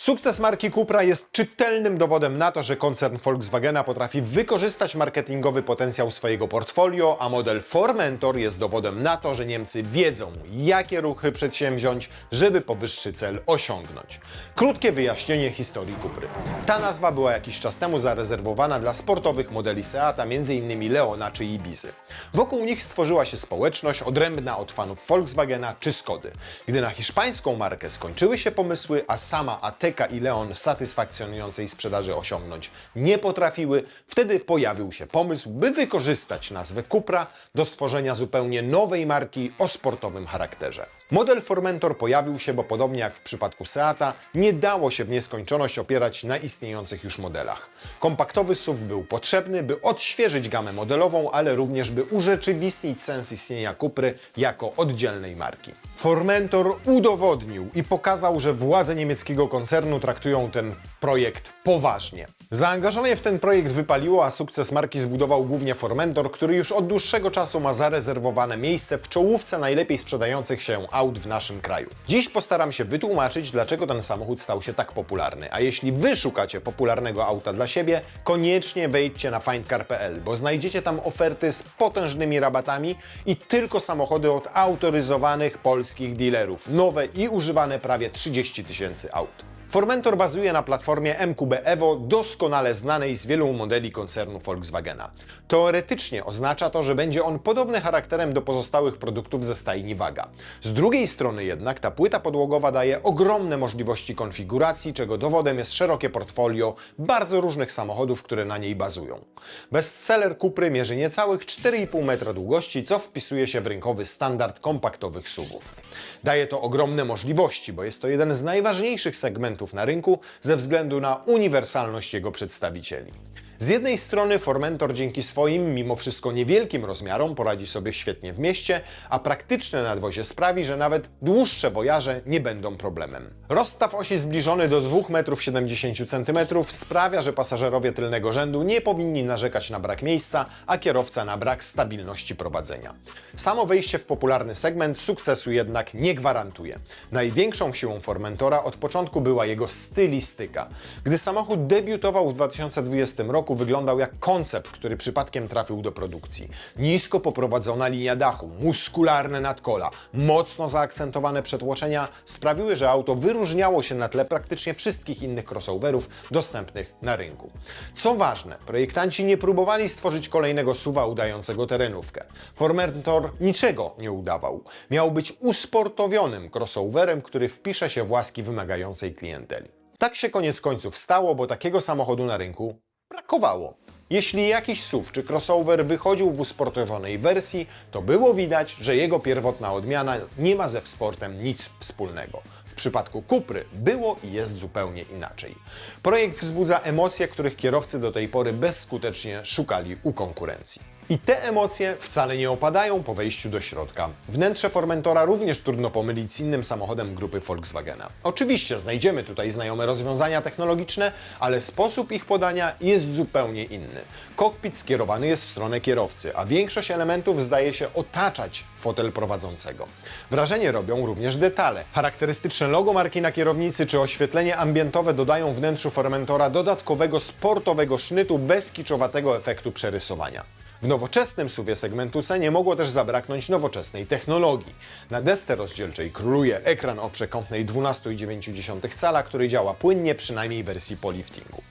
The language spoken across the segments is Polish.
Sukces marki Cupra jest czytelnym dowodem na to, że koncern Volkswagena potrafi wykorzystać marketingowy potencjał swojego portfolio, a model Formentor jest dowodem na to, że Niemcy wiedzą, jakie ruchy przedsięwziąć, żeby powyższy cel osiągnąć. Krótkie wyjaśnienie historii Cupry. Ta nazwa była jakiś czas temu zarezerwowana dla sportowych modeli Seata, m.in. Leona czy Ibizy. Wokół nich stworzyła się społeczność odrębna od fanów Volkswagena czy Skody. Gdy na hiszpańską markę skończyły się pomysły, a sama Ateca i Leon satysfakcjonującej sprzedaży osiągnąć nie potrafiły, wtedy pojawił się pomysł, by wykorzystać nazwę Cupra do stworzenia zupełnie nowej marki o sportowym charakterze. Model Formentor pojawił się, bo podobnie jak w przypadku Seata, nie dało się w nieskończoność opierać na istniejących już modelach. Kompaktowy SUV był potrzebny, by odświeżyć gamę modelową, ale również by urzeczywistnić sens istnienia Cupry jako oddzielnej marki. Formentor udowodnił i pokazał, że władze niemieckiego koncernu traktują ten projekt poważnie. Zaangażowanie w ten projekt wypaliło, a sukces marki zbudował głównie Formentor, który już od dłuższego czasu ma zarezerwowane miejsce w czołówce najlepiej sprzedających się aut w naszym kraju. Dziś postaram się wytłumaczyć, dlaczego ten samochód stał się tak popularny. A jeśli wy szukacie popularnego auta dla siebie, koniecznie wejdźcie na findcar.pl, bo znajdziecie tam oferty z potężnymi rabatami i tylko samochody od autoryzowanych polskich dealerów. Nowe i używane prawie 30 000 aut. Formentor bazuje na platformie MQB Evo, doskonale znanej z wielu modeli koncernu Volkswagena. Teoretycznie oznacza to, że będzie on podobny charakterem do pozostałych produktów ze stajni Waga. Z drugiej strony jednak ta płyta podłogowa daje ogromne możliwości konfiguracji, czego dowodem jest szerokie portfolio bardzo różnych samochodów, które na niej bazują. Bestseller Cupry mierzy niecałych 4,5 metra długości, co wpisuje się w rynkowy standard kompaktowych SUV-ów. Daje to ogromne możliwości, bo jest to jeden z najważniejszych segmentów na rynku ze względu na uniwersalność jego przedstawicieli. Z jednej strony Formentor dzięki swoim, mimo wszystko niewielkim rozmiarom poradzi sobie świetnie w mieście, a praktyczne nadwozie sprawi, że nawet dłuższe wojaże nie będą problemem. Rozstaw osi zbliżony do 2,70 m sprawia, że pasażerowie tylnego rzędu nie powinni narzekać na brak miejsca, a kierowca na brak stabilności prowadzenia. Samo wejście w popularny segment sukcesu jednak nie gwarantuje. Największą siłą Formentora od początku była jego stylistyka. Gdy samochód debiutował w 2020 roku, wyglądał jak koncept, który przypadkiem trafił do produkcji. Nisko poprowadzona linia dachu, muskularne nadkola, mocno zaakcentowane przetłoczenia sprawiły, że auto wyróżniało się na tle praktycznie wszystkich innych crossoverów dostępnych na rynku. Co ważne, projektanci nie próbowali stworzyć kolejnego SUV-a udającego terenówkę. Formentor niczego nie udawał. Miał być usportowionym crossoverem, który wpisze się w łaski wymagającej klienteli. Tak się koniec końców stało, bo takiego samochodu na rynku brakowało. Jeśli jakiś SUV czy crossover wychodził w usportowanej wersji, to było widać, że jego pierwotna odmiana nie ma ze sportem nic wspólnego. W przypadku Cupry było i jest zupełnie inaczej. Projekt wzbudza emocje, których kierowcy do tej pory bezskutecznie szukali u konkurencji. I te emocje wcale nie opadają po wejściu do środka. Wnętrze Formentora również trudno pomylić z innym samochodem grupy Volkswagena. Oczywiście znajdziemy tutaj znajome rozwiązania technologiczne, ale sposób ich podania jest zupełnie inny. Kokpit skierowany jest w stronę kierowcy, a większość elementów zdaje się otaczać fotel prowadzącego. Wrażenie robią również detale. Charakterystyczne logo marki na kierownicy czy oświetlenie ambientowe dodają wnętrzu Formentora dodatkowego sportowego sznytu bez kiczowatego efektu przerysowania. W nowoczesnym SUV-ie segmentu C nie mogło też zabraknąć nowoczesnej technologii. Na desce rozdzielczej króluje ekran o przekątnej 12,9 cala, który działa płynnie, przynajmniej w wersji po liftingu.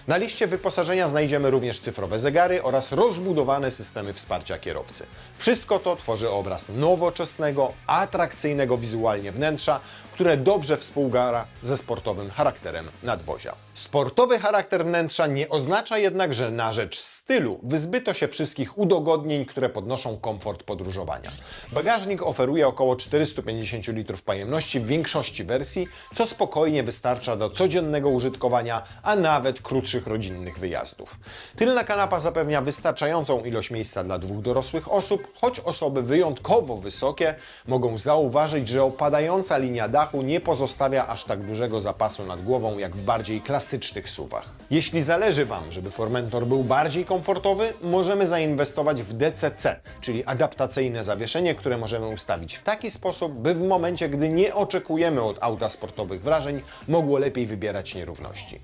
Na liście wyposażenia znajdziemy również cyfrowe zegary oraz rozbudowane systemy wsparcia kierowcy. Wszystko to tworzy obraz nowoczesnego, atrakcyjnego wizualnie wnętrza, które dobrze współgra ze sportowym charakterem nadwozia. Sportowy charakter wnętrza nie oznacza jednak, że na rzecz stylu wyzbyto się wszystkich udogodnień, które podnoszą komfort podróżowania. Bagażnik oferuje około 450 litrów pojemności w większości wersji, co spokojnie wystarcza do codziennego użytkowania, a nawet krótszych rodzinnych wyjazdów. Tylna kanapa zapewnia wystarczającą ilość miejsca dla 2 dorosłych osób, choć osoby wyjątkowo wysokie mogą zauważyć, że opadająca linia dachu zamachu nie pozostawia aż tak dużego zapasu nad głową jak w bardziej klasycznych SUV-ach. Jeśli zależy Wam, żeby Formentor był bardziej komfortowy, możemy zainwestować w DCC, czyli adaptacyjne zawieszenie, które możemy ustawić w taki sposób, by w momencie, gdy nie oczekujemy od auta sportowych wrażeń, mogło lepiej wybierać nierówności.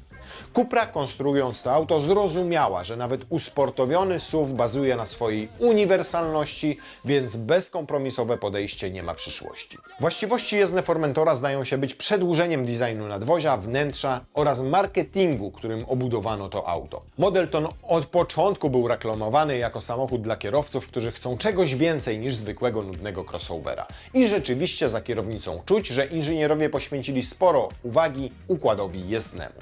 Cupra, konstruując to auto, zrozumiała, że nawet usportowiony SUV bazuje na swojej uniwersalności, więc bezkompromisowe podejście nie ma przyszłości. Właściwości jezdne Formentora zdają się być przedłużeniem designu nadwozia, wnętrza oraz marketingu, którym obudowano to auto. Model ten od początku był reklamowany jako samochód dla kierowców, którzy chcą czegoś więcej niż zwykłego nudnego crossovera. I rzeczywiście za kierownicą czuć, że inżynierowie poświęcili sporo uwagi układowi jezdnemu.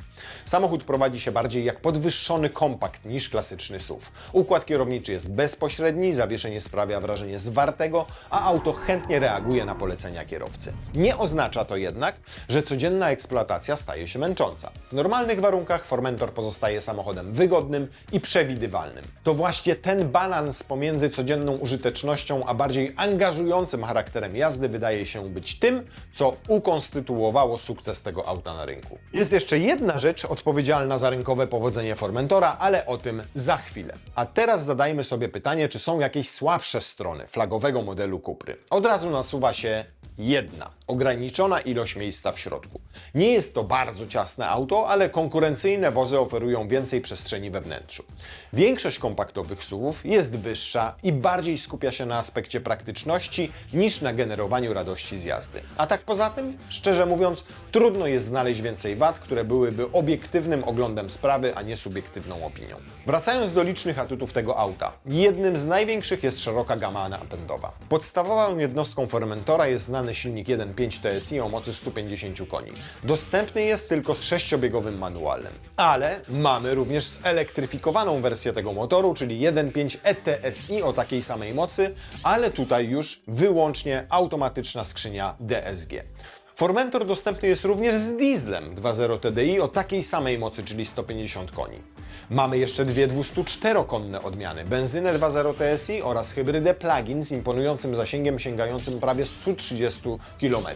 Samochód prowadzi się bardziej jak podwyższony kompakt niż klasyczny SUV. Układ kierowniczy jest bezpośredni, zawieszenie sprawia wrażenie zwartego, a auto chętnie reaguje na polecenia kierowcy. Nie oznacza to jednak, że codzienna eksploatacja staje się męcząca. W normalnych warunkach Formentor pozostaje samochodem wygodnym i przewidywalnym. To właśnie ten balans pomiędzy codzienną użytecznością a bardziej angażującym charakterem jazdy wydaje się być tym, co ukonstytuowało sukces tego auta na rynku. Jest jeszcze jedna rzecz odpowiedzialna za rynkowe powodzenie Formentora, ale o tym za chwilę. A teraz zadajmy sobie pytanie, czy są jakieś słabsze strony flagowego modelu Cupry. Od razu nasuwa się jedna. Ograniczona ilość miejsca w środku. Nie jest to bardzo ciasne auto, ale konkurencyjne wozy oferują więcej przestrzeni we wnętrzu. Większość kompaktowych SUV-ów jest wyższa i bardziej skupia się na aspekcie praktyczności niż na generowaniu radości z jazdy. A tak poza tym, szczerze mówiąc, trudno jest znaleźć więcej wad, które byłyby obiektywnym oglądem sprawy, a nie subiektywną opinią. Wracając do licznych atutów tego auta, jednym z największych jest szeroka gama napędowa. Podstawową jednostką Formentora jest znany silnik 1.5 TSI o mocy 150 koni. Dostępny jest tylko z 6-biegowym manualem. Ale mamy również zelektryfikowaną wersję tego motoru, czyli 1.5 ETSI o takiej samej mocy, ale tutaj już wyłącznie automatyczna skrzynia DSG. Formentor dostępny jest również z dieslem 2.0 TDI o takiej samej mocy, czyli 150 koni. Mamy jeszcze dwie 204-konne odmiany, benzynę 2.0 TSI oraz hybrydę plug-in z imponującym zasięgiem sięgającym prawie 130 km.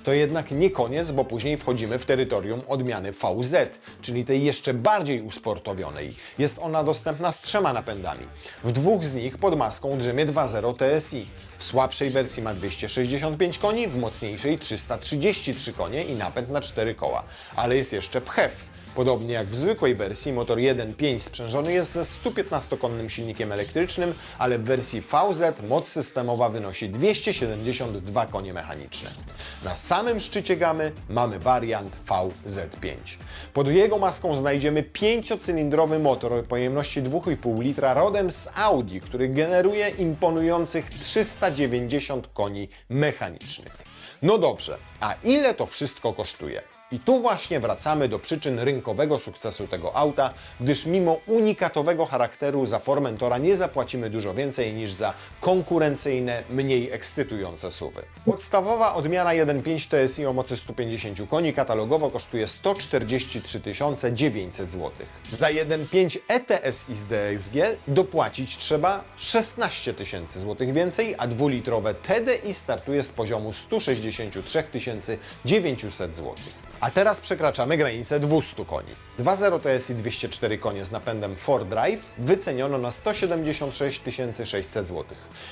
To jednak nie koniec, bo później wchodzimy w terytorium odmiany VZ, czyli tej jeszcze bardziej usportowionej. Jest ona dostępna z 3 napędami. W dwóch z nich pod maską drzemie 2.0 TSI. W słabszej wersji ma 265 koni, w mocniejszej 333 konie i napęd na 4 koła. Ale jest jeszcze PHEV. Podobnie jak w zwykłej wersji, motor 1.5 sprzężony jest ze 115-konnym silnikiem elektrycznym, ale w wersji VZ moc systemowa wynosi 272 konie mechaniczne. Na samym szczycie gamy mamy wariant VZ5. Pod jego maską znajdziemy 5-cylindrowy motor o pojemności 2,5 litra rodem z Audi, który generuje imponujących 390 koni mechanicznych. No dobrze, a ile to wszystko kosztuje? I tu właśnie wracamy do przyczyn rynkowego sukcesu tego auta, gdyż mimo unikatowego charakteru za Formentora nie zapłacimy dużo więcej niż za konkurencyjne, mniej ekscytujące SUV-y. Podstawowa odmiana 1.5 TSI o mocy 150 koni katalogowo kosztuje 143 900 zł. Za 1.5 ETSI z DSG dopłacić trzeba 16 000 zł więcej, a 2-litrowe TDI startuje z poziomu 163 900 zł. A teraz przekraczamy granicę 200 koni. 2.0 TSI 204 konie z napędem 4Drive wyceniono na 176 600 zł.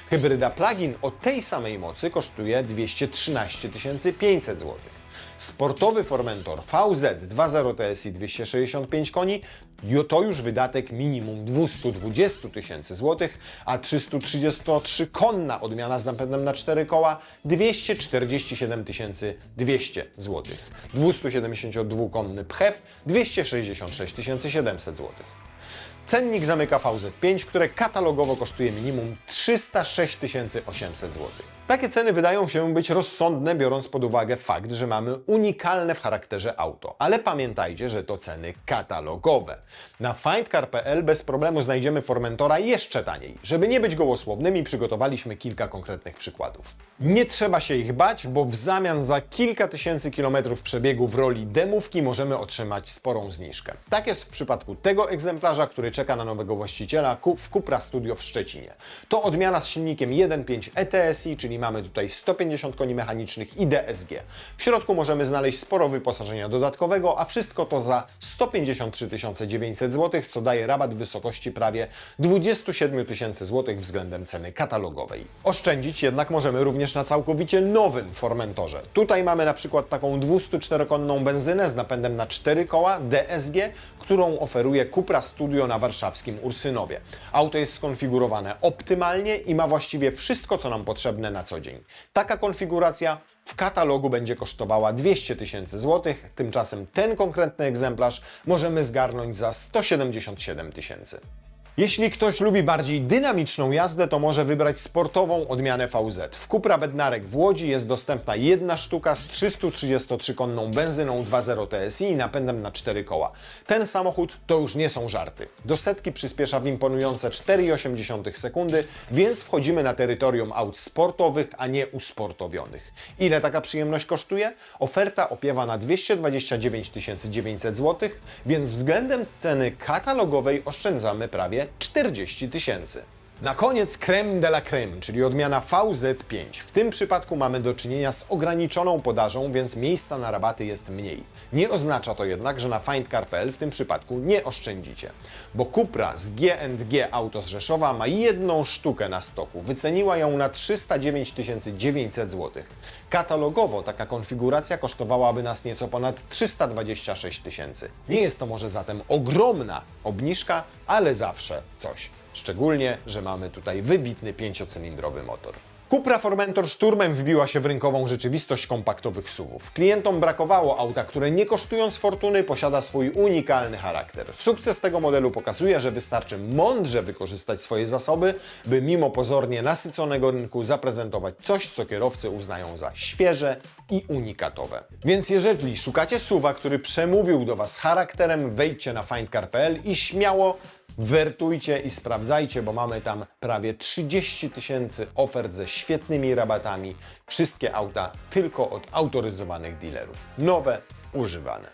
Hybryda plug-in o tej samej mocy kosztuje 213 500 zł. Sportowy Formentor VZ 2.0 TSI 265 koni to już wydatek minimum 220 000 zł, a 333-konna odmiana z napędem na 4 koła 247 200 zł. 272-konny PHEV 266 700 zł. Cennik zamyka VZ5, które katalogowo kosztuje minimum 306 800 zł. Takie ceny wydają się być rozsądne, biorąc pod uwagę fakt, że mamy unikalne w charakterze auto. Ale pamiętajcie, że to ceny katalogowe. Na findcar.pl bez problemu znajdziemy Formentora jeszcze taniej. Żeby nie być gołosłownymi, przygotowaliśmy kilka konkretnych przykładów. Nie trzeba się ich bać, bo w zamian za kilka tysięcy kilometrów przebiegu w roli demówki możemy otrzymać sporą zniżkę. Tak jest w przypadku tego egzemplarza, który czeka na nowego właściciela w Cupra Studio w Szczecinie. To odmiana z silnikiem 1.5 ETSI, czyli mamy tutaj 150 koni mechanicznych i DSG. W środku możemy znaleźć sporo wyposażenia dodatkowego, a wszystko to za 153 900 zł, co daje rabat w wysokości prawie 27 tysięcy złotych względem ceny katalogowej. Oszczędzić jednak możemy również na całkowicie nowym Formentorze. Tutaj mamy na przykład taką 204-konną benzynę z napędem na 4 koła DSG, którą oferuje Cupra Studio na warszawskim Ursynowie. Auto jest skonfigurowane optymalnie i ma właściwie wszystko, co nam potrzebne na co dzień. Taka konfiguracja w katalogu będzie kosztowała 200 tysięcy złotych, tymczasem ten konkretny egzemplarz możemy zgarnąć za 177 tysięcy. Jeśli ktoś lubi bardziej dynamiczną jazdę, to może wybrać sportową odmianę VZ. W Cupra Bednarek w Łodzi jest dostępna jedna sztuka z 333-konną benzyną 2.0 TSI i napędem na 4 koła. Ten samochód to już nie są żarty. Do setki przyspiesza w imponujące 4,8 sekundy, więc wchodzimy na terytorium aut sportowych, a nie usportowionych. Ile taka przyjemność kosztuje? Oferta opiewa na 229 900 zł, więc względem ceny katalogowej oszczędzamy prawie 40 tysięcy. Na koniec crème de la crème, czyli odmiana VZ5. W tym przypadku mamy do czynienia z ograniczoną podażą, więc miejsca na rabaty jest mniej. Nie oznacza to jednak, że na findcar.pl w tym przypadku nie oszczędzicie, bo Cupra z G&G Auto z Rzeszowa ma jedną sztukę na stoku. Wyceniła ją na 309 900 zł. Katalogowo taka konfiguracja kosztowałaby nas nieco ponad 326 tysięcy. Nie jest to może zatem ogromna obniżka, ale zawsze coś. Szczególnie, że mamy tutaj wybitny 5-cylindrowy motor. Cupra Formentor szturmem wbiła się w rynkową rzeczywistość kompaktowych SUV-ów. Klientom brakowało auta, które nie kosztując fortuny posiada swój unikalny charakter. Sukces tego modelu pokazuje, że wystarczy mądrze wykorzystać swoje zasoby, by mimo pozornie nasyconego rynku zaprezentować coś, co kierowcy uznają za świeże i unikatowe. Więc jeżeli szukacie SUV-a, który przemówił do Was charakterem, wejdźcie na findcar.pl i śmiało wertujcie i sprawdzajcie, bo mamy tam prawie 30 tysięcy ofert ze świetnymi rabatami. Wszystkie auta tylko od autoryzowanych dealerów. Nowe, używane.